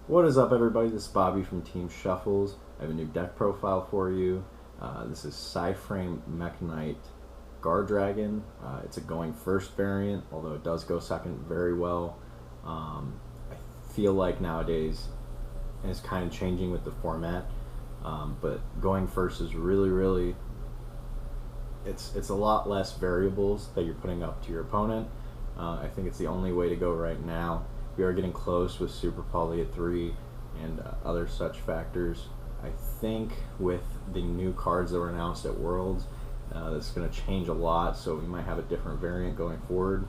What is up, everybody? This is Bobby from Team Shuffles. I have a new deck profile for you. This is PSY-Frame Mekk-Knight Guardragon. It's a going first variant, although it does go second very well. I feel like nowadays it's kind of changing with the format, but going first is really it's a lot less variables that you're putting up to your opponent. I think it's the only way to go right now. We are getting close with Super Poly at 3 and other such factors. I think with the new cards that were announced at Worlds, that's going to change a lot, so we might have a different variant going forward.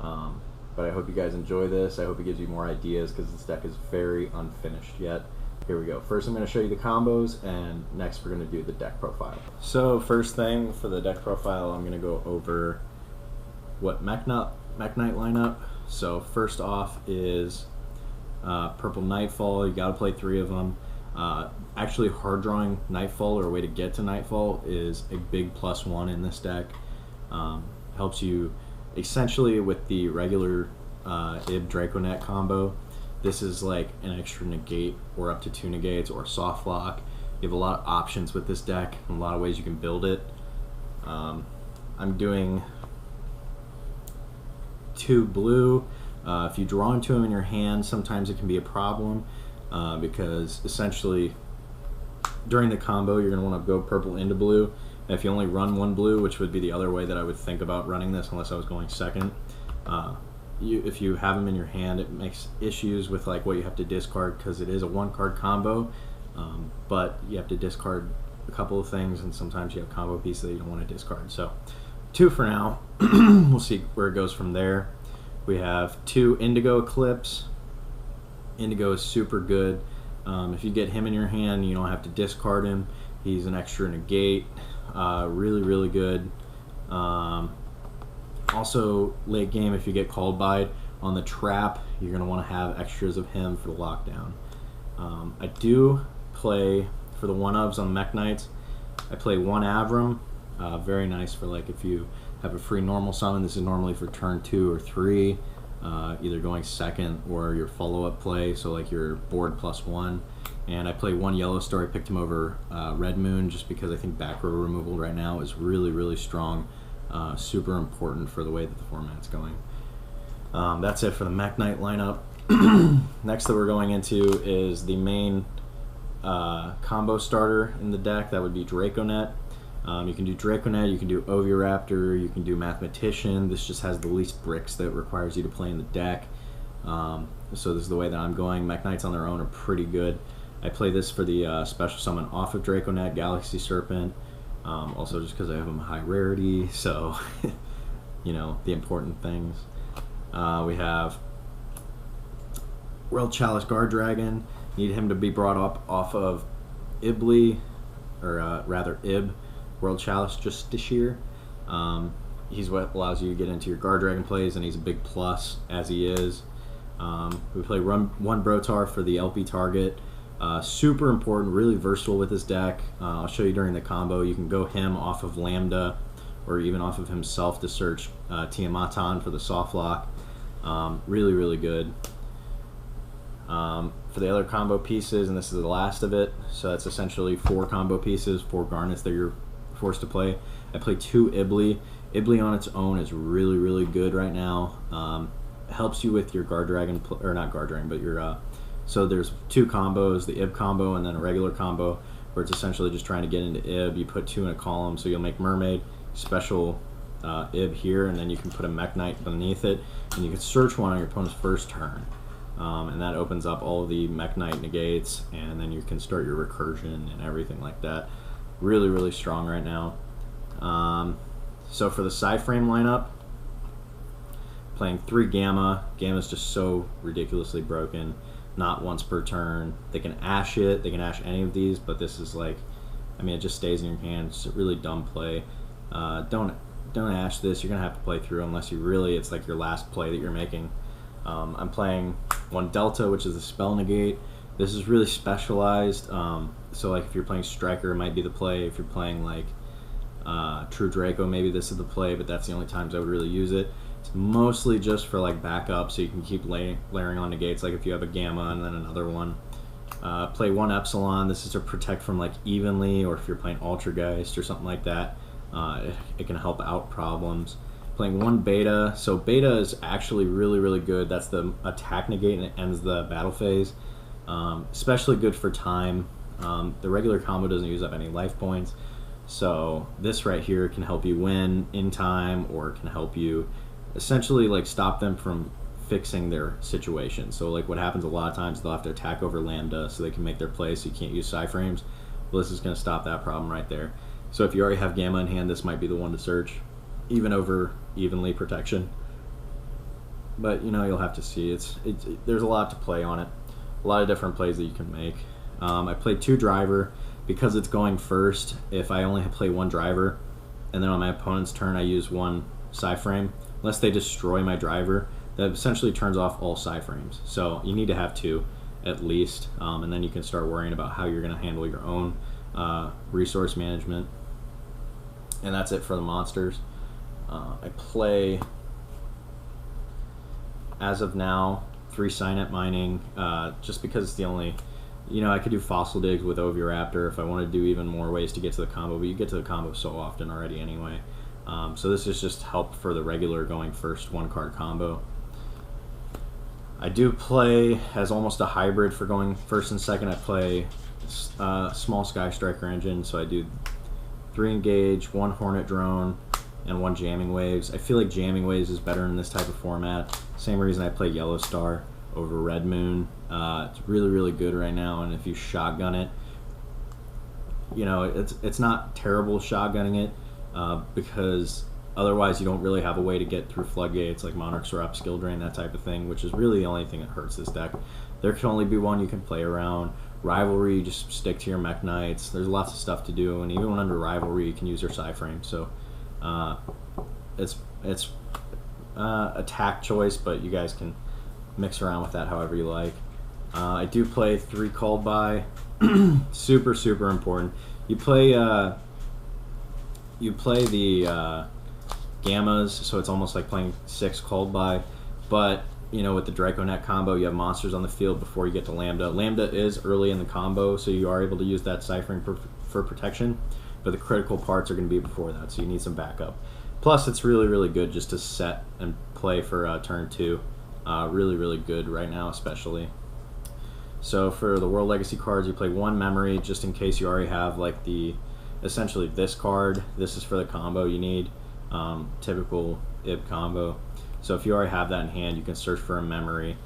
But I hope you guys enjoy this. I hope it gives you more ideas because this deck is very unfinished yet. Here we go. First I'm going to show you the combos, and next we're going to do the deck profile. So first thing for the deck profile, I'm going to go over what Mekk-Knight lineup. So first off is Purple Nightfall. You got to play 3 of them. Actually, hard drawing Nightfall, or a way to get to Nightfall, is a big +1 in this deck. Helps you essentially with the regular Ib Draconet combo. This is like an extra negate or up to 2 negates or soft lock. You have a lot of options with this deck and a lot of ways you can build it. I'm doing 2 blue. If you draw into them in your hand, sometimes it can be a problem because essentially during the combo you're going to want to go purple into blue. And if you only run 1 blue, which would be the other way that I would think about running this unless I was going second, if you have them in your hand, it makes issues with like what you have to discard because it is a 1-card combo, but you have to discard a couple of things, and sometimes you have combo pieces that you don't want to discard. So 2 for now. We'll see where it goes from there. We have 2 Indigo Eclipse. Indigo is super good. If you get him in your hand, you don't have to discard him. He's an extra negate. Really good. Also, late game, if you get called by it on the trap, you're going to want to have extras of him for the lockdown. I do play, for the 1-ofs on Mekk-Knights, I play 1 Avram. Very nice for like if you have a free normal summon. This is normally for turn 2 or 3, either going second or your follow-up play, so like your board +1. And I play 1 Yellow Star. I picked him over Red Moon just because I think back row removal right now is really strong. Super important for the way that the format's going. That's it for the Mekk-Knight lineup. Next that we're going into is the main combo starter in the deck. That would be Draconet. You can do Draconet, you can do Oviraptor, you can do Mathematician. This just has the least bricks that it requires you to play in the deck. So this is the way that I'm going. Mekk-Knights on their own are pretty good. I play this for the special summon off of Draconet, Galaxy Serpent. Also just because I have them high rarity, so you know, the important things. We have World Chalice Guardragon. Need him to be brought up off of Ibly, or rather Ib World Chalice Justiciar. He's what allows you to get into your Guardragon plays, and he's a big plus as he is. We play 1 Brotar for the LP target. Super important, really versatile with this deck. I'll show you during the combo. You can go him off of Lambda or even off of himself to search Tiamatan for the soft lock. Really good. For the other combo pieces, and this is the last of it, so that's essentially 4 combo pieces, 4 Garnets that you're forced to play. I play 2 Ibly. Ibly on its own is really good right now. Helps you with your Guardragon, or not Guardragon, but your so there's 2 combos, the Ib combo and then a regular combo, where it's essentially just trying to get into Ib. You put 2 in a column, so you'll make Mermaid, special Ib here, and then you can put a Mekk-Knight beneath it, and you can search one on your opponent's first turn. And that opens up all of the Mekk-Knight negates, and then you can start your recursion and everything like that. Really strong right now. So for the PSY-Frame lineup, playing 3 Gamma. Gamma's just so ridiculously broken. Not once per turn. They can ash it, they can ash any of these, but this is like, I mean, it just stays in your hand. It's a really dumb play. Don't ash this. You're gonna have to play through unless you really, it's like your last play that you're making. I'm playing 1 Delta, which is a spell negate. This is really specialized. So like if you're playing Striker, it might be the play. If you're playing like True Draco, maybe this is the play, but that's the only times I would really use it. It's mostly just for like backup, so you can keep layering on negates, like if you have a Gamma and then another one. Play one Epsilon. This is to protect from like evenly, or if you're playing Ultrageist or something like that, it can help out problems. Playing one Beta. So Beta is actually really good. That's the attack negate and it ends the battle phase. Especially good for time. The regular combo doesn't use up any life points, so this right here can help you win in time, or it can help you essentially like stop them from fixing their situation. So like what happens a lot of times, they'll have to attack over Lambda so they can make their play, so you can't use PSY-Frames. Well, this is going to stop that problem right there. So if you already have Gamma in hand, this might be the one to search, even over evenly protection. But you know, you'll have to see. There's a lot to play on it, a lot of different plays that you can make. I played two driver because it's going first. If I only play one driver and then on my opponent's turn I use one PSY-Frame, unless they destroy my driver, that essentially turns off all PSY-Frames. So you need to have two at least, and then you can start worrying about how you're going to handle your own resource management. And that's it for the monsters. I play, as of now, 3 Signet Mining, just because it's the only, you know, I could do Fossil Digs with Oviraptor if I want to do even more ways to get to the combo, but you get to the combo so often already anyway. So this is just help for the regular going first 1-card combo. I do play as almost a hybrid for going first and second. I play small Sky Striker engine, so I do 3 engage, 1 Hornet drone, and 1 jamming waves. I feel like jamming waves is better in this type of format. Same reason I play Yellow Star over Red Moon. It's really good right now, and if you shotgun it, you know, it's not terrible shotgunning it, because otherwise you don't really have a way to get through floodgates like Monarch's Erupt, Skill Drain, that type of thing, which is really the only thing that hurts this deck. There can only be one you can play around. Rivalry, just stick to your Mekk-Knights. There's lots of stuff to do, and even when under Rivalry you can use your PSY-Frame. So it's attack choice, but you guys can mix around with that however you like. I do play 3 Called By. super important. You play the Gammas, so it's almost like playing 6 Called By, but you know, with the Draconet combo, you have monsters on the field before you get to Lambda. Lambda is early in the combo, so you are able to use that PSY-Frame for protection, but the critical parts are going to be before that, so you need some backup. Plus, it's really good just to set and play for turn 2. Really good right now, especially. So for the World Legacy cards, you play 1 Memory, just in case you already have like essentially this card. This is for the combo you need, typical IB combo. So if you already have that in hand, you can search for a Memory,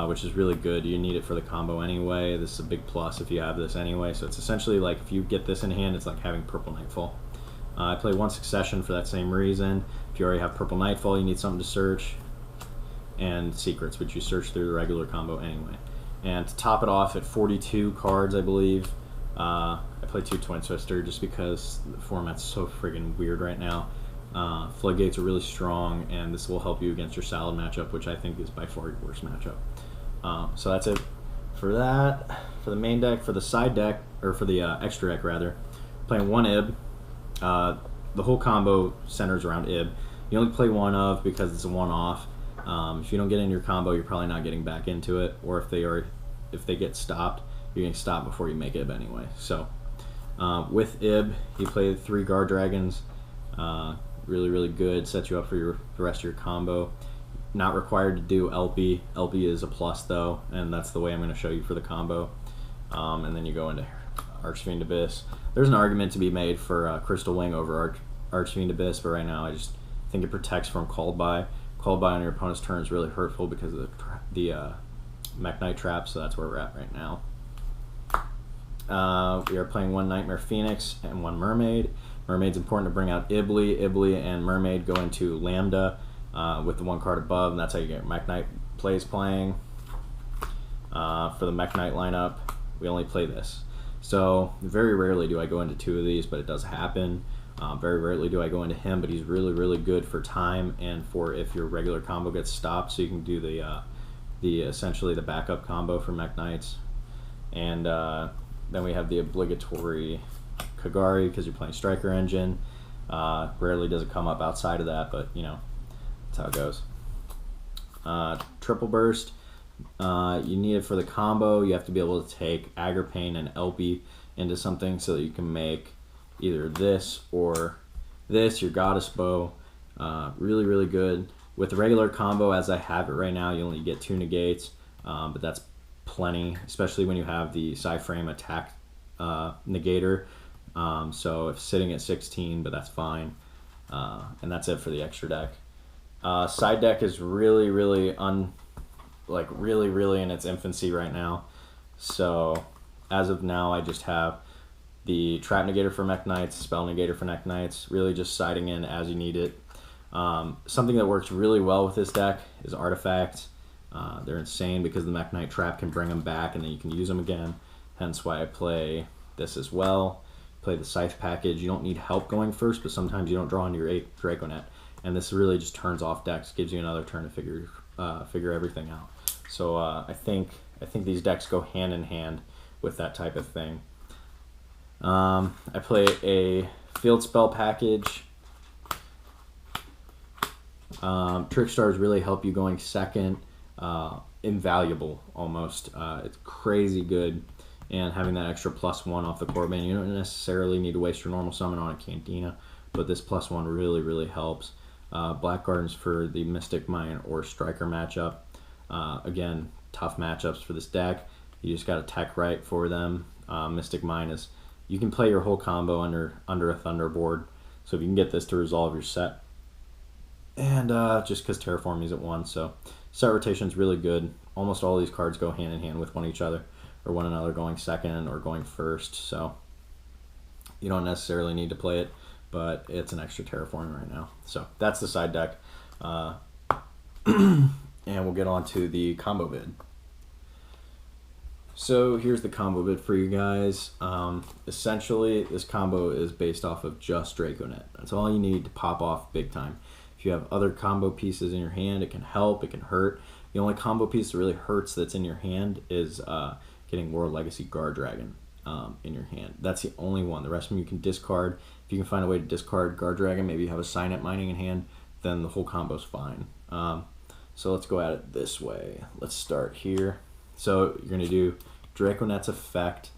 which is really good. You need it for the combo anyway. This is a big plus if you have this anyway. So it's essentially like if you get this in hand, it's like having Purple Nightfall. I play 1 Succession for that same reason. If you already have Purple Nightfall, you need something to search. And Secrets, which you search through the regular combo anyway. And to top it off at 42 cards, I believe, I play 2 Twin Twister just because the format's so friggin' weird right now. Floodgates are really strong, and this will help you against your Salad matchup, which I think is by far your worst matchup. So that's it for that. For the main deck, for the side deck, or for the extra deck rather, playing 1 IB. The whole combo centers around IB. You only play 1 of because it's a one-off. If you don't get in your combo, you're probably not getting back into it, or if they get stopped, you're getting stopped before you make IB anyway. So with IB, you play 3 Guardragons. Really good, sets you up for the rest of your combo. Not required to do LP. LP is a plus though, and that's the way I'm going to show you for the combo. And then you go into Archfiend Abyss. There's an argument to be made for Crystal Wing over Archfiend Abyss, but right now I just think it protects from Called By. Called By on your opponent's turn is really hurtful because of the Mekk-Knight trap, so that's where we're at right now. We are playing 1 Nightmare Phoenix and 1 Mermaid. Mermaid's important to bring out Ibli. Ibli and Mermaid go into Lambda with the 1 card above, and that's how you get Mekk-Knight plays playing. For the Mekk-Knight lineup, we only play this. So very rarely do I go into 2 of these, but it does happen. Very rarely do I go into him, but he's really good for time and for if your regular combo gets stopped, so you can do the essentially the backup combo for Mekk-Knights. And then we have the obligatory Kagari because you're playing Striker Engine. Rarely does it come up outside of that, but you know, That's how it goes. Triple burst. You need it for the combo. You have to be able to take Agripane and LP into something so that you can make either this or this, your Goddess Bow. Really, really good. With the regular combo, as I have it right now, you only get 2 negates, but that's plenty, especially when you have the PSY-Frame attack negator. So if sitting at 16, but that's fine. And that's it for the extra deck. Side deck is really, really really in its infancy right now. So as of now, I just have the trap negator for Mekk-Knights, spell negator for Mekk-Knights, really just siding in as you need it. Something that works really well with this deck is artifacts. They're insane because the Mekk-Knight trap can bring them back and then you can use them again. Hence why I play this as well. Play the Scythe package. You don't need help going first, but sometimes you don't draw into your 8th Draconet. And this really just turns off decks, gives you another turn to figure everything out. So I think these decks go hand in hand with that type of thing. I play a field spell package. Trick Stars really help you going second. Invaluable almost. It's crazy good. And having that extra +1 off the core band, you don't necessarily need to waste your normal summon on a Cantina, but this +1 really, really helps. Black Gardens for the Mystic Mine or Striker matchup. Again, tough matchups for this deck. You just got to tech right for them. Mystic Mine is, you can play your whole combo under a Thunderboard. So if you can get this to resolve your set. And just because Terraforming is at 1, so set rotation is really good. Almost all these cards go hand in hand with one another going second or going first. So you don't necessarily need to play it, but it's an extra Terraforming right now. So that's the side deck. And we'll get on to the combo vid. So here's the combo vid for you guys. Essentially, this combo is based off of just Draconet. That's all you need to pop off big time. If you have other combo pieces in your hand, it can help, it can hurt. The only combo piece that really hurts that's in your hand is getting World Legacy Guardragon in your hand. That's the only one. The rest of them you can discard. If you can find a way to discard Guardragon, maybe you have a Signet Mining in hand, then the whole combo's fine. So let's go at it this way. Let's start here. So you're going to do Draconet's effect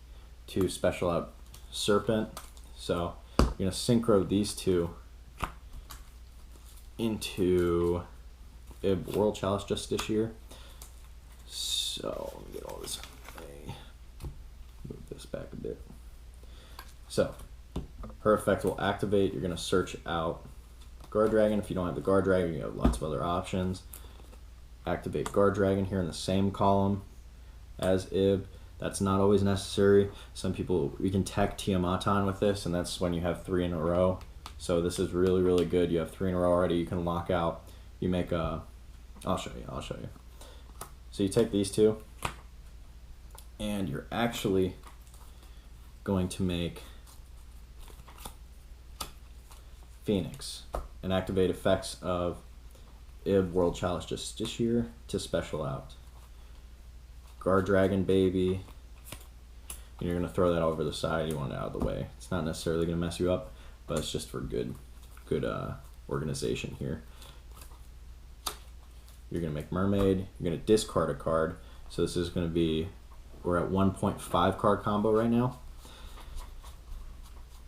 to special out Serpent. So you're going to synchro these two into a World Chalice Justice here. So let me get all this away. Move this back a bit. So her effect will activate. You're going to search out Guardragon. If you don't have the Guardragon, you have lots of other options. Activate Guardragon here in the same column as Ib. That's not always necessary. Some people, we can tech Tiamatan with this, and that's when you have 3 in a row. So this is really, really good. You have 3 in a row already. You can lock out. You make a, I'll show you. So you take these two, and you're actually going to make Phoenix and activate effects of Ib World Chalice Justice here to special out. Guardragon baby. And you're going to throw that over the side. You want it out of the way. It's not necessarily going to mess you up, but it's just for good organization here. You're going to make Mermaid. You're going to discard a card. So this is going to be, we're at 1.5 card combo right now.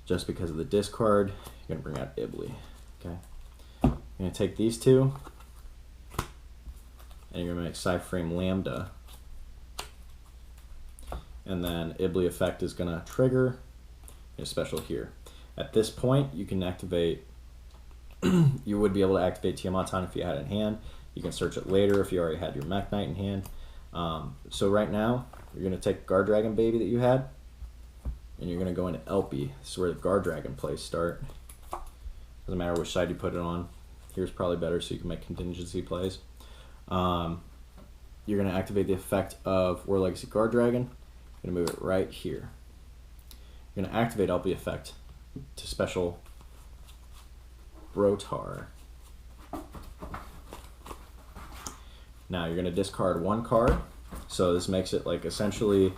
Just because of the discard, you're going to bring out Ibly. Okay. You're going to take these two, and you're going to make PSY-Frame Lambda. And then Ibly effect is going to trigger a special here. At this point, you can activate, you would be able to activate Tiamatan if you had it in hand. You can search it later if you already had your Mekk-Knight in hand. So right now, you're going to take Guardragon baby that you had, and you're going to go into LP. This is where the Guardragon plays start. Doesn't matter which side you put it on. Here's probably better so you can make contingency plays. You're going to activate the effect of War Legacy Guardragon. You're going to move it right here. You're going to activate LP effect to special Brotar. Now you're going to discard 1 card. So this makes it like essentially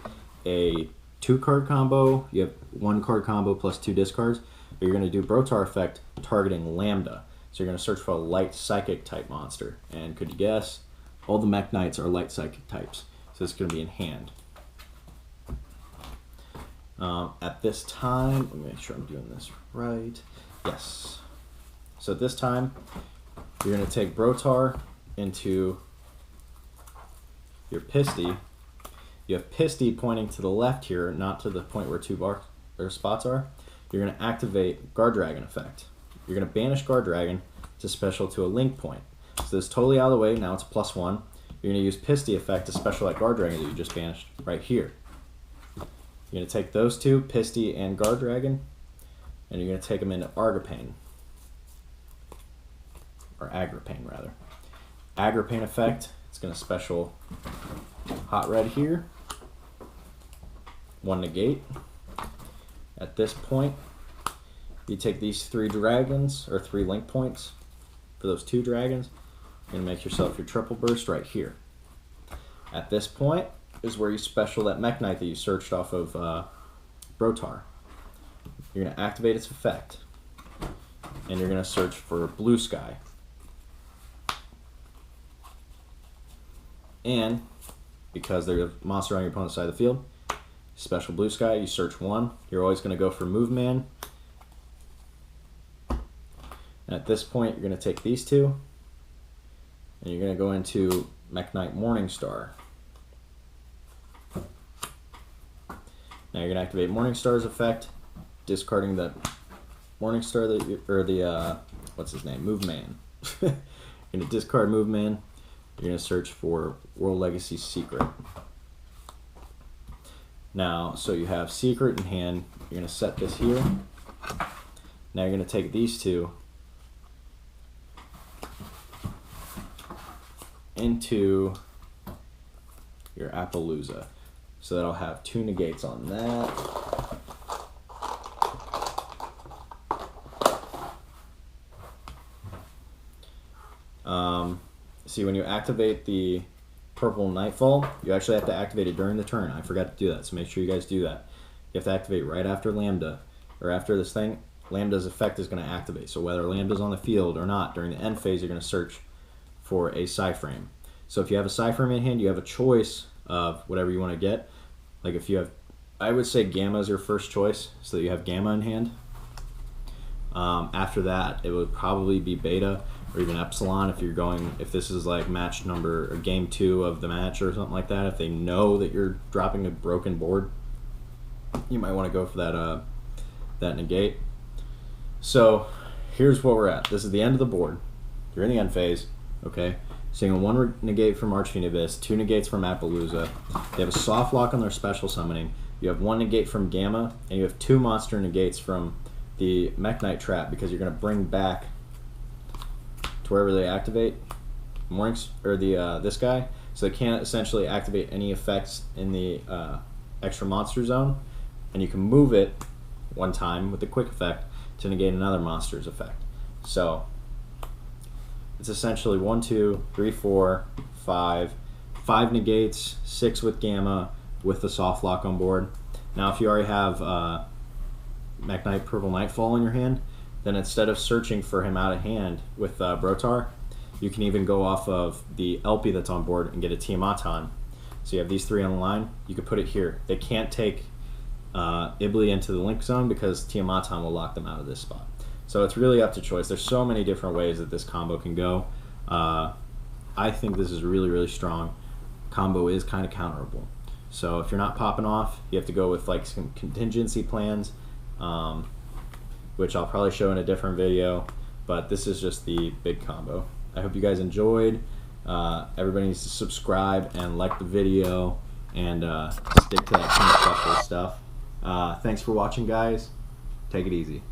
a 2-card combo. You have 1 card combo plus 2 discards. But you're going to do Brotar effect targeting Lambda. So you're going to search for a light psychic type monster. And could you guess? All the Mekk-Knights are light psychic types. So it's going to be in hand. At this time, let me make sure I'm doing this right. Yes. So at this time, you're going to take Brotar into your Pisty. You have Pisty pointing to the left here, not to the point where two spots are. You're going to activate Guardragon effect. You're going to banish Guardragon to special to a link point. So this is totally out of the way. Now it's +1. You're going to use Pisty effect to special that Guardragon that you just banished right here. You're going to take those two, Pisty and Guardragon, and you're going to take them into Agripane. Or Agripane, rather. Agripane effect, it's going to special Hot Red here. 1 negate. At this point, you take these 3 dragons, or 3 link points for those 2 dragons. You're going to make yourself your triple burst right here. At this point is where you special that Mekk-Knight that you searched off of Brotar. You're going to activate its effect. And you're going to search for Blue Sky. And because there's a monster on your opponent's side of the field, special Blue Sky, you search 1. You're always going to go for Move Man. And at this point, you're going to take these 2. And you're going to go into Mekk-Knight Morningstar. Now you're going to activate Morningstar's effect, discarding the Morningstar that you, or the what's his name, Move Man. You're going to discard Move Man. You're going to search for World Legacy Secret. Now, so you have Secret in hand. You're going to set this here. Now you're going to take these 2 into your Appaloosa. So that'll have 2 negates on that. See, when you activate the purple Nightfall, you actually have to activate it during the turn. I forgot to do that, so make sure you guys do that. You have to activate right after Lambda, or after this thing. Lambda's effect is going to activate. So whether Lambda's on the field or not, during the end phase, you're going to search for a PSY-Frame. So if you have a PSY-Frame in hand, you have a choice of whatever you want to get. Like if you have, I would say Gamma is your first choice, so that you have Gamma in hand. After that, it would probably be Beta or even Epsilon if you're going, if this is like match number or game 2 of the match or something like that. If they know that you're dropping a broken board, you might want to go for that that negate. So here's what we're at. This is the end of the board. You're in the end phase, okay? Seeing 1 negate from Archfiend Abyss, 2 negates from Appaloosa. They have a soft lock on their special summoning. You have 1 negate from Gamma, and you have 2 monster negates from the Mekk-Knight trap, because you're going to bring back to wherever they activate this guy, so they can't essentially activate any effects in the extra monster zone, and you can move it 1 time with the quick effect to negate another monster's effect. So it's essentially 1, 2, 3, 4, 5 negates, 6 with Gamma with the soft lock on board. Now if you already have Mekk-Knight Purple Nightfall in your hand, then instead of searching for him out of hand with Brotar, you can even go off of the LP that's on board and get a Tiamatan. So you have these 3 on the line. You could put it here. They can't take Ibli into the link zone because Tiamatan will lock them out of this spot. So it's really up to choice. There's so many different ways that this combo can go. I think this is really, really strong. Combo is kind of counterable. So if you're not popping off, you have to go with like some contingency plans, which I'll probably show in a different video, but this is just the big combo. I hope you guys enjoyed. Everybody needs to subscribe and like the video and stick to that Team Special stuff. Thanks for watching, guys. Take it easy.